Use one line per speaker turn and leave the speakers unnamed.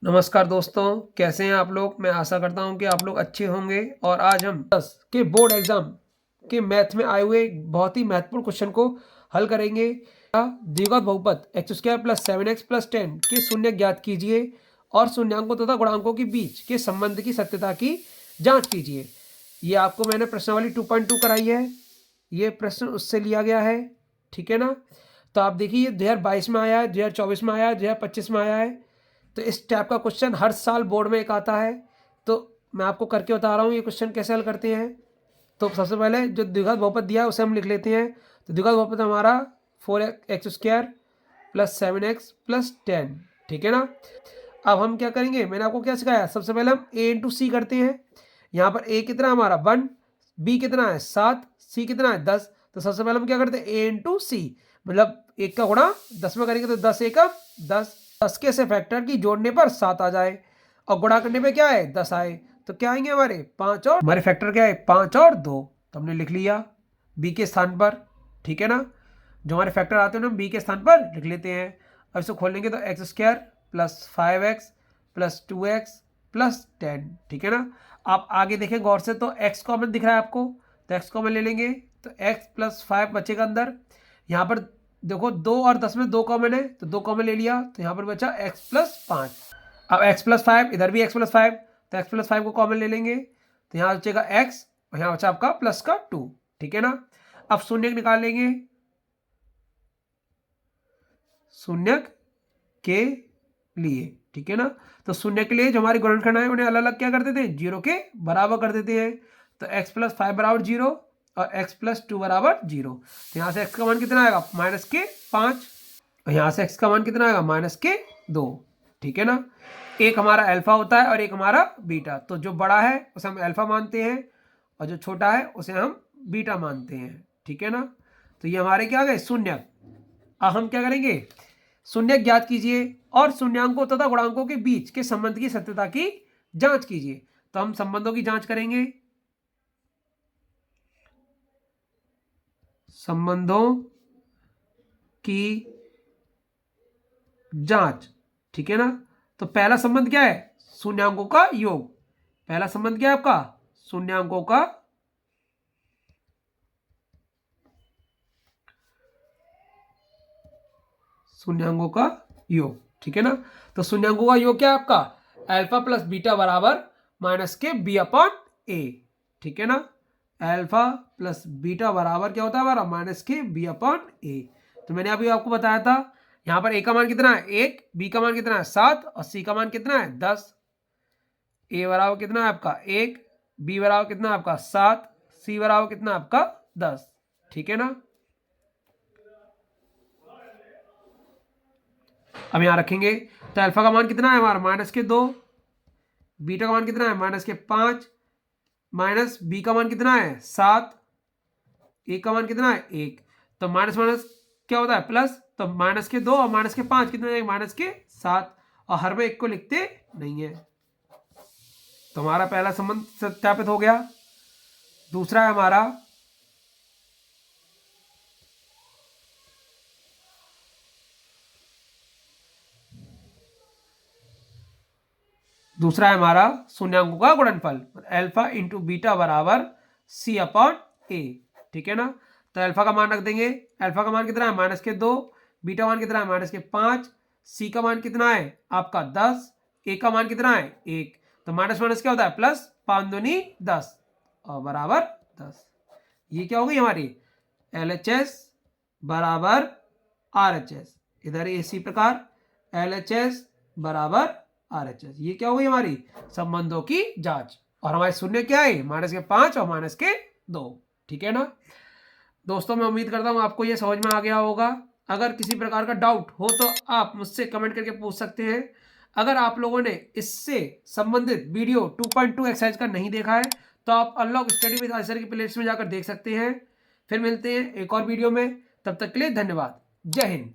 नमस्कार दोस्तों, कैसे हैं आप लोग। मैं आशा करता हूं कि आप लोग अच्छे होंगे। और आज हम 10 के बोर्ड एग्जाम के मैथ में आए हुए एक बहुत ही महत्वपूर्ण क्वेश्चन को हल करेंगे। द्विघात बहुपद x² + 7x + 10 के शून्य ज्ञात कीजिए और शून्यांकों तथा गुणांकों के बीच के संबंध की सत्यता की जांच कीजिए। ये आपको मैंने प्रश्नावली 2.2 कराई है। ये प्रश्न उससे लिया गया है, ठीक है ना। तो आप देखिए, 2022 में आया है, 2024 में आया है, 2025 में आया है। तो इस टाइप का क्वेश्चन हर साल बोर्ड में एक आता है। तो मैं आपको करके बता रहा हूँ ये क्वेश्चन कैसे हल करते हैं। तो सबसे पहले जो द्विघात बहुपद दिया है उसे हम लिख लेते हैं। तो द्विघात बहुपद हमारा 4x² + 7x + 10, ठीक है ना। अब हम क्या करेंगे, मैंने आपको क्या सिखाया। सबसे पहले हम a × c करते हैं। यहाँ पर a कितना हमारा 1, b कितना है 7, c कितना है 10। तो सबसे पहले हम क्या करते हैं, a × c, मतलब 1 का गुणा 10 में करेंगे तो 10 × 1 = 10। 10 के से फैक्टर की जोड़ने पर 7 आ जाए और गुणा करने पे क्या है 10 आए। तो क्या आएंगे हमारे 5 और हमारे फैक्टर क्या है 5 और 2। तो हमने लिख लिया b के स्थान पर, ठीक है ना। जो हमारे फैक्टर आते हैं हम b के स्थान पर लिख लेते हैं। अब इसको खोल लेंगे तो x² + 5x + 2x + 10, ठीक है ना। आप आगे देखें गौर से, तो x कॉमन दिख रहा है आपको, तो x कॉमन ले लेंगे तो x + 5 बचेगा अंदर। यहाँ पर देखो 2 और 10 में 2 कॉमन है, तो 2 कॉमन ले लिया, तो यहाँ पर बचा x + 5। अब x + 5, इधर भी x + 5, तो x + 5 को कॉमन ले लेंगे, तो यहाँ बचेगा x और यहाँ बचा आपका प्लस का 2, ठीक है ना। अब शून्य निकाल लेंगे, शून्य के लिए, ठीक है ना। तो शून्य के लिए जो हमारे गुणनखंड है उन्हें अलग अलग क्या कर देते हैं, 0 के बराबर कर देते हैं। तो x + 5 = 0 और x + 2 = 0। तो यहाँ से x का मान कितना आएगा -5 और यहाँ से x का मान कितना आएगा -2, ठीक है ना। एक हमारा अल्फा होता है और एक हमारा बीटा। तो जो बड़ा है उसे हम अल्फा मानते हैं और जो छोटा है उसे हम बीटा मानते हैं, ठीक है ना। तो ये हमारे क्या गए शून्य। अब हम क्या करेंगे, शून्य ज्ञात कीजिए और शून्यांकों तथा गुणांकों के बीच के संबंध की सत्यता की जांच कीजिए। तो हम संबंधों की जांच करेंगे, संबंधों की जांच, ठीक है ना। तो पहला संबंध क्या है, शून्यांकों का योग। पहला संबंध क्या है आपका, शून्यांकों का योग, ठीक है ना। तो शून्यांकों का योग क्या है आपका, अल्फा + बीटा बराबर -b/a, ठीक है ना। अल्फा + बीटा बराबर क्या होता है हमारा -b/a। तो मैंने अभी आपको बताया था, यहाँ पर a का मान कितना है 1, b का मान कितना है 7 और c का मान कितना है 10। a बराबर कितना है आपका 1, b बराबर कितना है आपका 7, c बराबर कितना है आपका 10, ठीक है ना। अब यहाँ रखेंगे तो अल्फा का मान कितना है हमारा -2, बीटा का मान कितना है -5, माइनस बी का मान कितना है 7, ए का मान कितना है 1। तो माइनस माइनस क्या होता है प्लस, तो -2 और -5 कितने -7 और हर में 1 को लिखते नहीं है। तो हमारा पहला संबंध सत्यापित हो गया। दूसरा है हमारा शून्यांकों का गुणनफल, अल्फा × बीटा बराबर c/a, ठीक है ना। तो अल्फा का मान रख देंगे, अल्फा का मान कितना है -2, बीटा मान कितना है -5, सी का मान कितना है आपका 10, ए का मान कितना है 1। तो माइनस माइनस क्या होता है प्लस, 5 दूनी 10 और बराबर 10। ये क्या हो गई हमारी LHS बराबर RHS, इधर इसी प्रकार LHS बराबर RHS। ये क्या हो गई हमारी संबंधों की जांच। और हमारे शून्य क्या है -5 और -2, ठीक है ना। दोस्तों मैं उम्मीद करता हूँ आपको ये समझ में आ गया होगा। अगर किसी प्रकार का डाउट हो तो आप मुझसे कमेंट करके पूछ सकते हैं। अगर आप लोगों ने इससे संबंधित वीडियो 2.2 एक्सरसाइज का नहीं देखा है तो आप अनलॉक स्टडी विद आंसर की प्लेलिस्ट में जाकर देख सकते हैं। फिर मिलते हैं एक और वीडियो में, तब तक के लिए धन्यवाद। जय हिंद।